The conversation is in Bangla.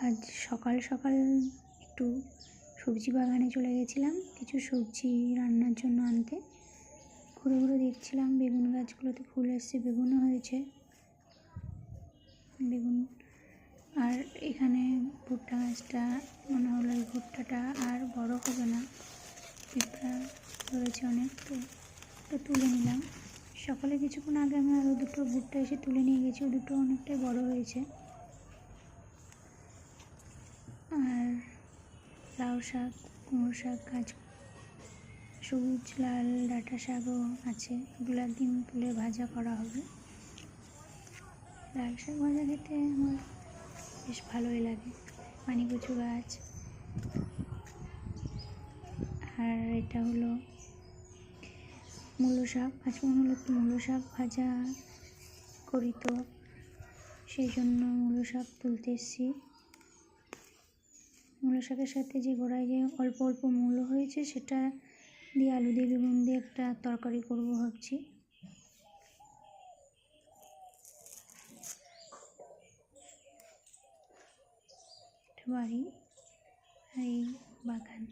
আজ সকাল সকাল একটু সবজি বাগানে চলে গেছিলাম কিছু সবজি রান্নার জন্য আনতে। ঘুরে ঘুরে দেখছিলাম বেগুন গাছগুলোতে ফুল এসছে, বেগুনও হয়েছে বেগুন। আর এখানে ভুট্টা গাছটা মনে হলো এই ভুট্টাটা আর বড় হবে না, পিঁপড়া ধরেছে অনেক, তো তুলে নিলাম। সকালে কিছুক্ষণ আগে আমি আরও দুটো ভুট্টা এসে তুলে নিয়ে গেছি, দুটো অনেকটাই বড় হয়েছে। আর লাউ শাক, কুমড়ো শাক গাছ, সবুজ লাল ডাঁটা শাকও আছে, এগুলো একদিন তুলে ভাজা করা হবে। লাল শাক ভাজা খেতে আমার বেশ ভালোই লাগে। পানি কচু গাছ, আর এটা হলো মূলো শাক। আজ মনে হলো একটু মূলো শাক ভাজা করি, তো সেই জন্য মূলো শাক তুলতে এসেছি। মূলো শাকের সাথে যে গোড়ায় যে অল্প অল্প মূলো হয়েছে সেটা দিয়ে আলু দিয়ে বেগুন দিয়ে একটা তরকারি করবো ভাবছি। বাড়ি আর এই বাগান।